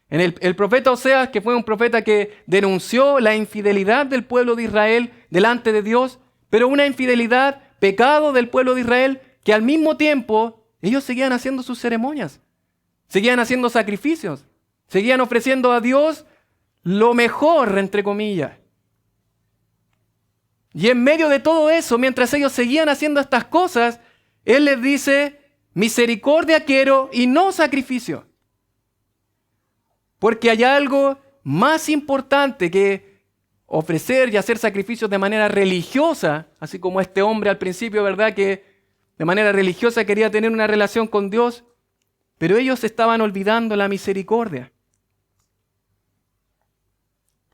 El profeta Oseas, que fue un profeta que denunció la infidelidad del pueblo de Israel delante de Dios, pero una infidelidad, pecado del pueblo de Israel, que al mismo tiempo ellos seguían haciendo sus ceremonias, seguían haciendo sacrificios, seguían ofreciendo a Dios lo mejor, entre comillas. Y en medio de todo eso, mientras ellos seguían haciendo estas cosas, Él les dice, misericordia quiero y no sacrificio. Porque hay algo más importante que ofrecer y hacer sacrificios de manera religiosa, así como este hombre al principio, ¿verdad? Que de manera religiosa quería tener una relación con Dios, pero ellos estaban olvidando la misericordia.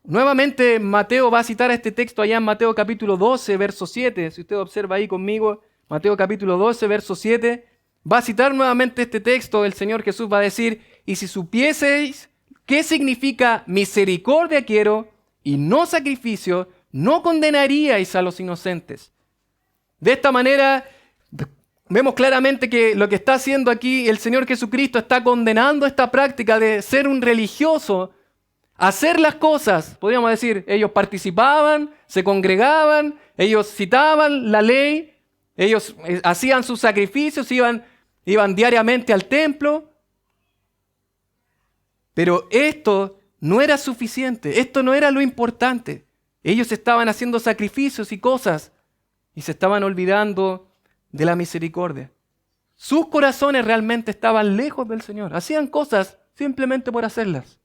Nuevamente Mateo va a citar este texto allá en Mateo capítulo 12, verso 7. Si usted observa ahí conmigo, Mateo capítulo 12, verso 7, va a citar nuevamente este texto. El Señor Jesús va a decir, y si supieseis qué significa misericordia quiero y no sacrificio, no condenaríais a los inocentes. De esta manera, vemos claramente que lo que está haciendo aquí el Señor Jesucristo está condenando esta práctica de ser un religioso, hacer las cosas, podríamos decir, ellos participaban, se congregaban, ellos citaban la ley, ellos hacían sus sacrificios, iban diariamente al templo, pero esto no era suficiente, esto no era lo importante. Ellos estaban haciendo sacrificios y cosas y se estaban olvidando de la misericordia. Sus corazones realmente estaban lejos del Señor, hacían cosas simplemente por hacerlas.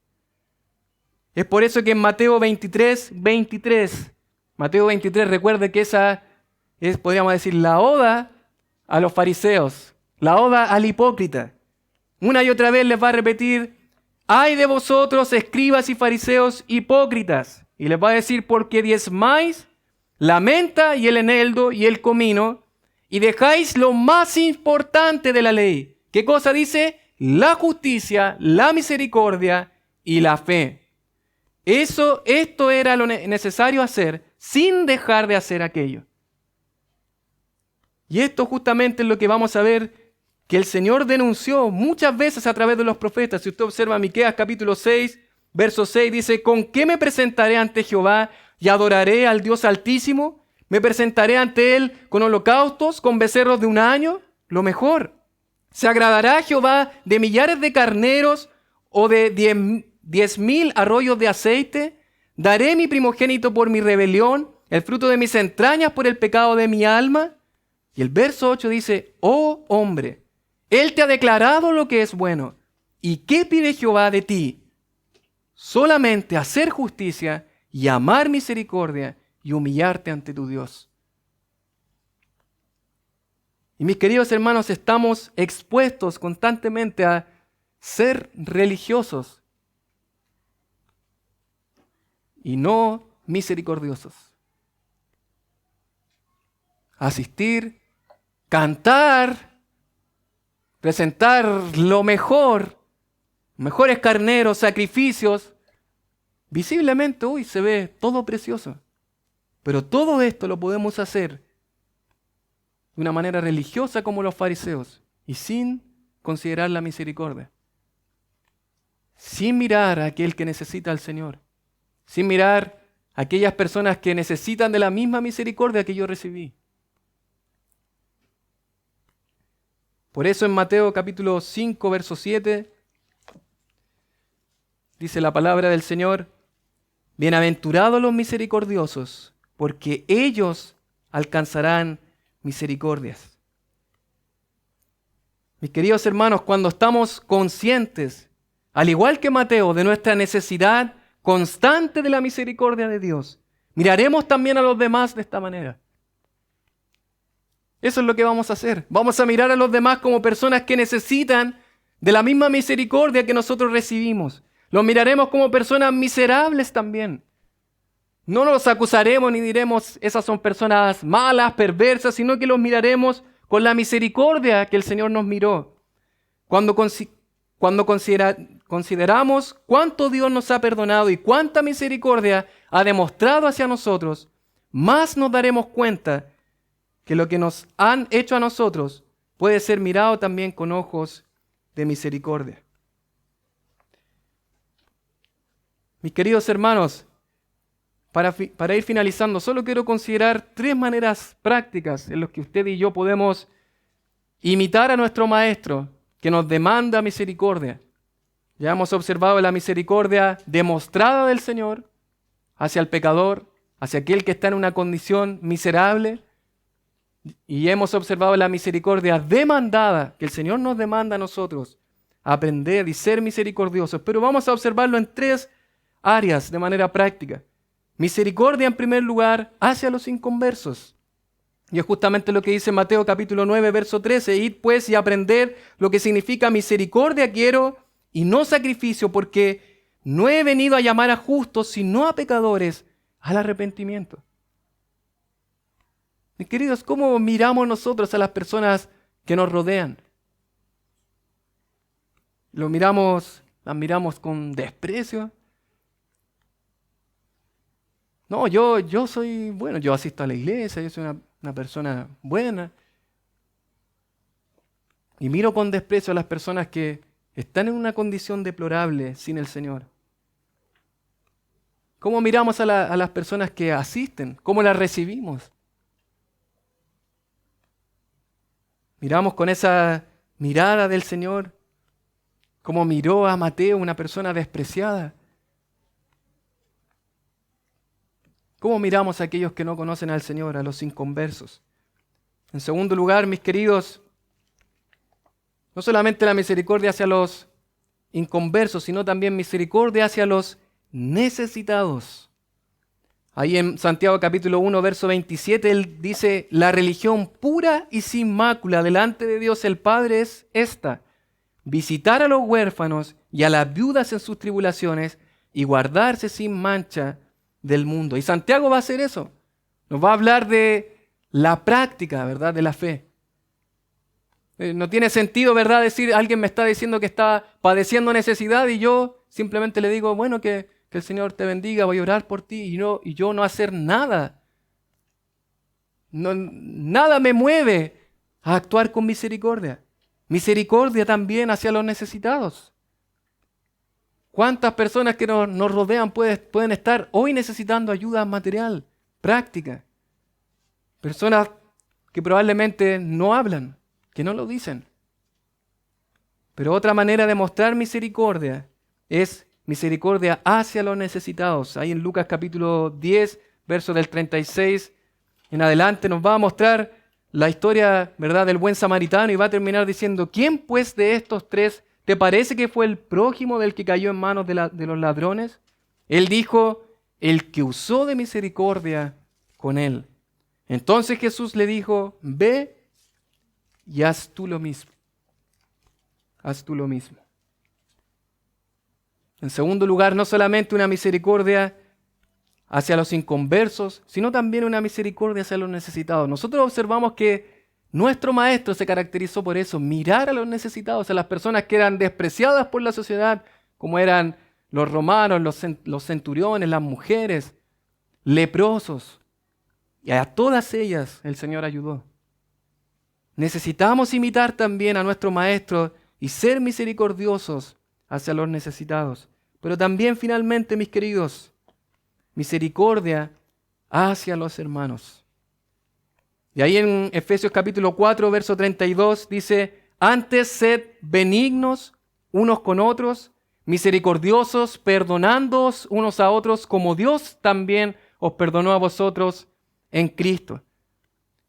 Es por eso que en Mateo 23, Mateo 23, recuerde que esa es, podríamos decir, la oda a los fariseos, la oda al hipócrita. Una y otra vez les va a repetir, ¡ay de vosotros, escribas y fariseos hipócritas! Y les va a decir, porque diezmáis la menta y el eneldo y el comino, y dejáis lo más importante de la ley. ¿Qué cosa dice? La justicia, la misericordia y la fe. Esto era lo necesario hacer sin dejar de hacer aquello. Y esto justamente es lo que vamos a ver que el Señor denunció muchas veces a través de los profetas. Si usted observa Miqueas capítulo 6, verso 6, dice, ¿con qué me presentaré ante Jehová y adoraré al Dios Altísimo? ¿Me presentaré ante Él con holocaustos, con becerros de un año? Lo mejor. ¿Se agradará Jehová de millares de carneros o de 10,000 arroyos de aceite? ¿Daré mi primogénito por mi rebelión, el fruto de mis entrañas por el pecado de mi alma? Y el verso 8 dice, oh hombre, Él te ha declarado lo que es bueno. ¿Y qué pide Jehová de ti? Solamente hacer justicia y amar misericordia y humillarte ante tu Dios. Y mis queridos hermanos, estamos expuestos constantemente a ser religiosos y no misericordiosos. Asistir, cantar, presentar lo mejor, mejores carneros, sacrificios. Visiblemente hoy se ve todo precioso, pero todo esto lo podemos hacer de una manera religiosa como los fariseos y sin considerar la misericordia, sin mirar a aquel que necesita al Señor, sin mirar a aquellas personas que necesitan de la misma misericordia que yo recibí. Por eso en Mateo capítulo 5, verso 7, dice la palabra del Señor, bienaventurados los misericordiosos, porque ellos alcanzarán misericordias. Mis queridos hermanos, cuando estamos conscientes, al igual que Mateo, de nuestra necesidad constante de la misericordia de Dios, miraremos también a los demás de esta manera. Eso es lo que vamos a hacer. Vamos a mirar a los demás como personas que necesitan de la misma misericordia que nosotros recibimos. Los miraremos como personas miserables también. No los acusaremos ni diremos, esas son personas malas, perversas, sino que los miraremos con la misericordia que el Señor nos miró. Cuando consideramos cuánto Dios nos ha perdonado y cuánta misericordia ha demostrado hacia nosotros, más nos daremos cuenta que lo que nos han hecho a nosotros puede ser mirado también con ojos de misericordia. Mis queridos hermanos, para ir finalizando, solo quiero considerar 3 maneras prácticas en las que usted y yo podemos imitar a nuestro Maestro, que nos demanda misericordia. Ya hemos observado la misericordia demostrada del Señor hacia el pecador, hacia aquel que está en una condición miserable. Y hemos observado la misericordia demandada, que el Señor nos demanda a nosotros, aprender y ser misericordiosos. Pero vamos a observarlo en 3 áreas de manera práctica. Misericordia en primer lugar hacia los inconversos. Y es justamente lo que dice Mateo capítulo 9, verso 13. Id pues y aprended lo que significa misericordia quiero y no sacrificio, porque no he venido a llamar a justos, sino a pecadores al arrepentimiento. Mis queridos, ¿cómo miramos nosotros a las personas que nos rodean? Las miramos con desprecio. No, yo soy bueno, yo asisto a la iglesia, yo soy una persona buena. Y miro con desprecio a las personas que están en una condición deplorable sin el Señor. ¿Cómo miramos a las personas que asisten? ¿Cómo las recibimos? Miramos con esa mirada del Señor, como miró a Mateo, una persona despreciada. ¿Cómo miramos a aquellos que no conocen al Señor, a los inconversos? En segundo lugar, mis queridos, no solamente la misericordia hacia los inconversos, sino también misericordia hacia los necesitados. Ahí en Santiago capítulo 1, verso 27, él dice, la religión pura y sin mácula delante de Dios el Padre es esta, visitar a los huérfanos y a las viudas en sus tribulaciones y guardarse sin mancha del mundo. Y Santiago va a hacer eso. Nos va a hablar de la práctica, ¿verdad?, de la fe. No tiene sentido, ¿verdad?, decir, alguien me está diciendo que está padeciendo necesidad y yo simplemente le digo, bueno, que el Señor te bendiga, voy a orar por ti y yo no hacer nada. Nada me mueve a actuar con misericordia. Misericordia también hacia los necesitados. ¿Cuántas personas que nos rodean pueden estar hoy necesitando ayuda material, práctica? Personas que probablemente no hablan, que no lo dicen. Pero otra manera de mostrar misericordia es misericordia hacia los necesitados. Ahí en Lucas capítulo 10, verso del 36 en adelante nos va a mostrar la historia, ¿verdad?, del buen samaritano y va a terminar diciendo, ¿quién pues de estos 3 te parece que fue el prójimo del que cayó en manos de los ladrones? Él dijo, el que usó de misericordia con él. Entonces Jesús le dijo, ve y haz tú lo mismo. Haz tú lo mismo. En segundo lugar, no solamente una misericordia hacia los inconversos, sino también una misericordia hacia los necesitados. Nosotros observamos que nuestro Maestro se caracterizó por eso, mirar a los necesitados, a las personas que eran despreciadas por la sociedad, como eran los romanos, los centuriones, las mujeres, leprosos. Y a todas ellas el Señor ayudó. Necesitamos imitar también a nuestro Maestro y ser misericordiosos hacia los necesitados. Pero también finalmente, mis queridos, misericordia hacia los hermanos. Y ahí en Efesios capítulo 4, verso 32 dice, antes sed benignos unos con otros, misericordiosos, perdonándoos unos a otros, como Dios también os perdonó a vosotros en Cristo.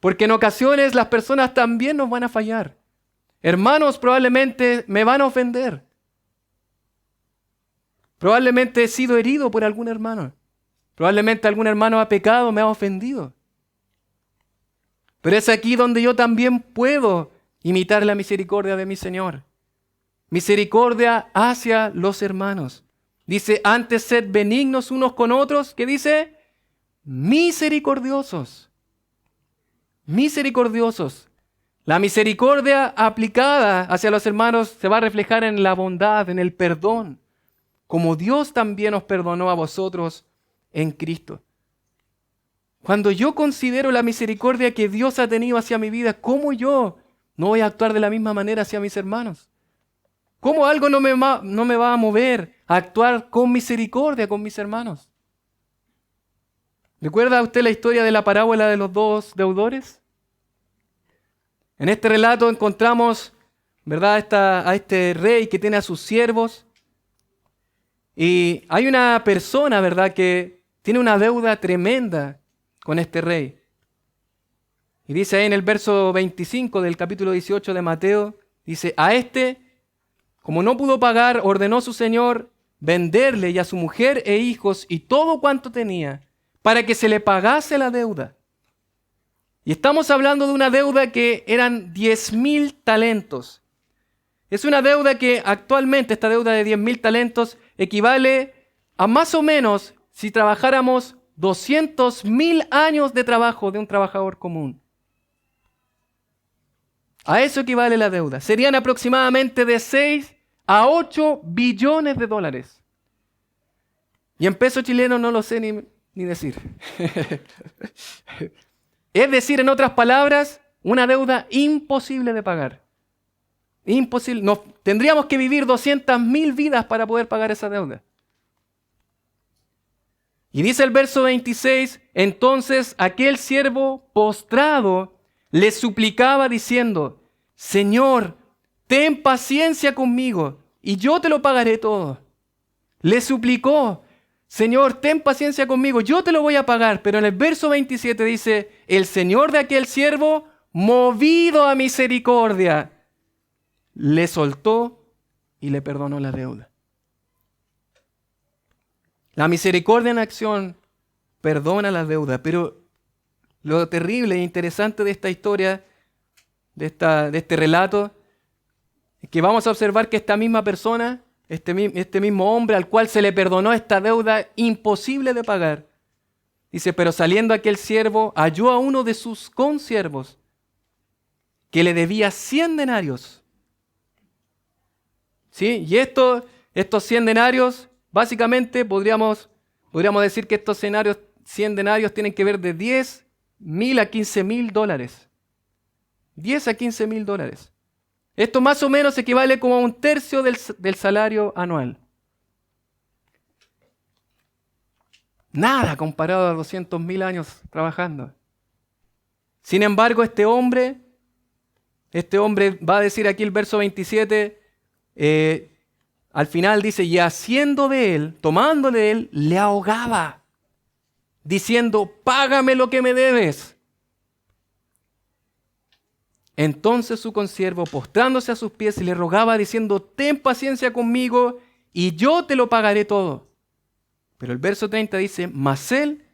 Porque en ocasiones las personas también nos van a fallar. Hermanos probablemente me van a ofender. Probablemente he sido herido por algún hermano. Probablemente algún hermano ha pecado, me ha ofendido. Pero es aquí donde yo también puedo imitar la misericordia de mi Señor. Misericordia hacia los hermanos. Dice, antes sed benignos unos con otros. ¿Qué dice? Misericordiosos. Misericordiosos. La misericordia aplicada hacia los hermanos se va a reflejar en la bondad, en el perdón. Como Dios también os perdonó a vosotros en Cristo. Cuando yo considero la misericordia que Dios ha tenido hacia mi vida, ¿cómo yo no voy a actuar de la misma manera hacia mis hermanos? ¿Cómo algo no me va a mover a actuar con misericordia con mis hermanos? ¿Recuerda usted la historia de la parábola de los dos deudores? En este relato encontramos, ¿verdad?, a este rey que tiene a sus siervos. Y hay una persona, ¿verdad?, que tiene una deuda tremenda con este rey. Y dice ahí en el verso 25 del capítulo 18 de Mateo, dice, a este, como no pudo pagar, ordenó su señor venderle y a su mujer e hijos y todo cuanto tenía, para que se le pagase la deuda. Y estamos hablando de una deuda que eran 10,000 talentos. Es una deuda que actualmente, esta deuda de 10,000 talentos, equivale a más o menos, si trabajáramos 200,000 años de trabajo de un trabajador común. A eso equivale la deuda. Serían aproximadamente de 6 a 8 billones de dólares. Y en peso chileno no lo sé ni decir. Es decir, en otras palabras, una deuda imposible de pagar. Imposible. Tendríamos que vivir 200,000 vidas para poder pagar esa deuda. Y dice el verso 26, entonces aquel siervo postrado le suplicaba diciendo, Señor, ten paciencia conmigo y yo te lo pagaré todo. Le suplicó, Señor, ten paciencia conmigo, yo te lo voy a pagar. Pero en el verso 27 dice, el Señor de aquel siervo, movido a misericordia, le soltó y le perdonó la deuda. La misericordia en acción perdona la deuda, pero lo terrible e interesante de esta historia, de este relato, es que vamos a observar que esta misma persona, este mismo hombre al cual se le perdonó esta deuda imposible de pagar, dice, pero saliendo aquel siervo, halló a uno de sus consiervos que le debía 100 denarios. ¿Sí? Y estos 100 denarios, básicamente podríamos decir que estos 100 denarios tienen que ver de 10,000 a 15,000 dólares. 10 a 15,000 dólares. Esto más o menos equivale como a un tercio del salario anual. Nada comparado a 200,000 años trabajando. Sin embargo, este hombre va a decir aquí el verso 27, al final dice, y haciendo de él, tomando de él, le ahogaba, diciendo, págame lo que me debes. Entonces su consiervo, postrándose a sus pies, le rogaba, diciendo, ten paciencia conmigo, y yo te lo pagaré todo. Pero el verso 30 dice, mas él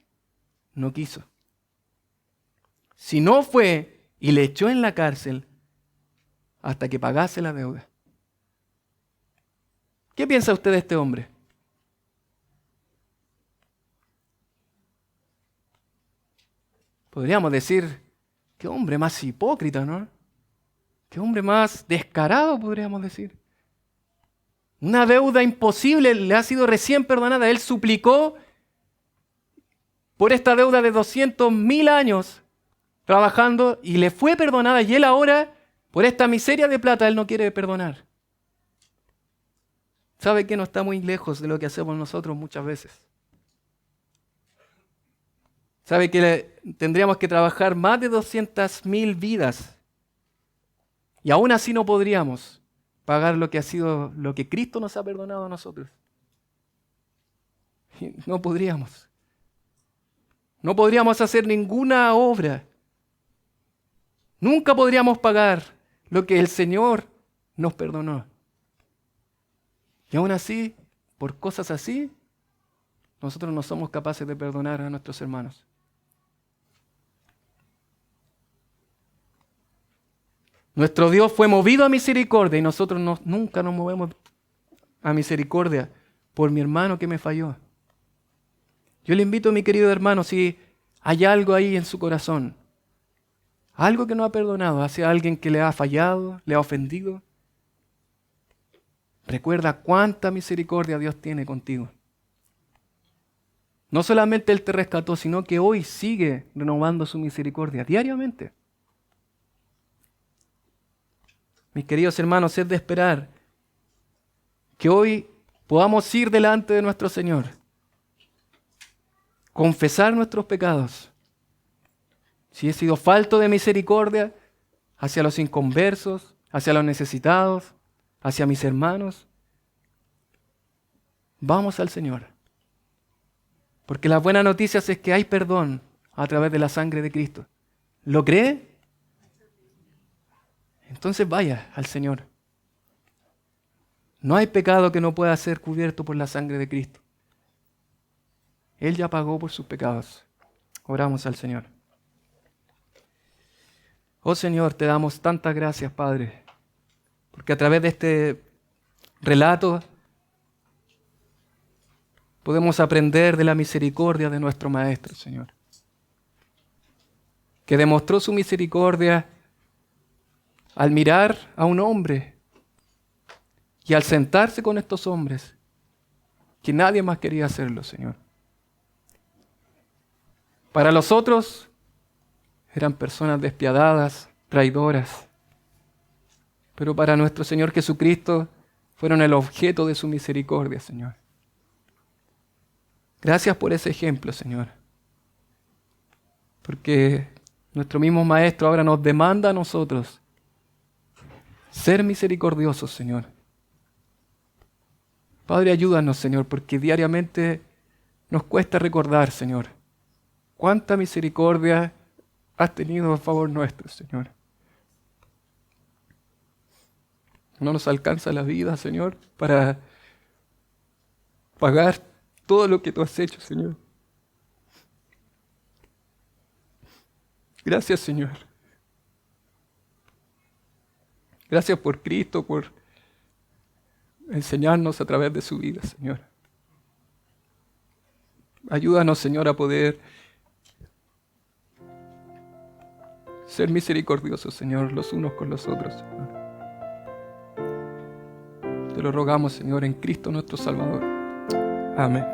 no quiso. Sino fue y le echó en la cárcel hasta que pagase la deuda. ¿Qué piensa usted de este hombre? Podríamos decir, qué hombre más hipócrita, ¿no? Qué hombre más descarado, podríamos decir. Una deuda imposible le ha sido recién perdonada. Él suplicó por esta deuda de 200,000 años trabajando y le fue perdonada. Y él ahora, por esta miseria de plata, él no quiere perdonar. ¿Sabe que no está muy lejos de lo que hacemos nosotros muchas veces? ¿Sabe que tendríamos que trabajar más de 200,000 vidas? Y aún así no podríamos pagar lo que ha sido, lo que Cristo nos ha perdonado a nosotros. No podríamos. No podríamos hacer ninguna obra. Nunca podríamos pagar lo que el Señor nos perdonó. Y aún así, por cosas así, nosotros no somos capaces de perdonar a nuestros hermanos. Nuestro Dios fue movido a misericordia y nosotros nunca nos movemos a misericordia por mi hermano que me falló. Yo le invito, mi querido hermano, si hay algo ahí en su corazón, algo que no ha perdonado hacia alguien que le ha fallado, le ha ofendido, recuerda cuánta misericordia Dios tiene contigo. No solamente Él te rescató, sino que hoy sigue renovando su misericordia diariamente. Mis queridos hermanos, es de esperar que hoy podamos ir delante de nuestro Señor confesar nuestros pecados. Si he sido falto de misericordia hacia los inconversos, hacia los necesitados, hacia mis hermanos, vamos al Señor. Porque las buenas noticias es que hay perdón a través de la sangre de Cristo. ¿Lo cree? Entonces vaya al Señor. No hay pecado que no pueda ser cubierto por la sangre de Cristo. Él ya pagó por sus pecados. Oramos al Señor. Oh Señor, te damos tantas gracias, Padre, porque a través de este relato podemos aprender de la misericordia de nuestro Maestro, Señor, que demostró su misericordia al mirar a un hombre y al sentarse con estos hombres, que nadie más quería hacerlo, Señor. Para los otros eran personas despiadadas, traidoras, pero para nuestro Señor Jesucristo fueron el objeto de su misericordia, Señor. Gracias por ese ejemplo, Señor, porque nuestro mismo Maestro ahora nos demanda a nosotros ser misericordiosos, Señor. Padre, ayúdanos, Señor, porque diariamente nos cuesta recordar, Señor, cuánta misericordia has tenido a favor nuestro, Señor. No nos alcanza la vida, Señor, para pagar todo lo que tú has hecho, Señor. Gracias, Señor. Gracias por Cristo, por enseñarnos a través de su vida, Señor. Ayúdanos, Señor, a poder ser misericordiosos, Señor, los unos con los otros, Señor. Te lo rogamos, Señor, en Cristo nuestro Salvador. Amén.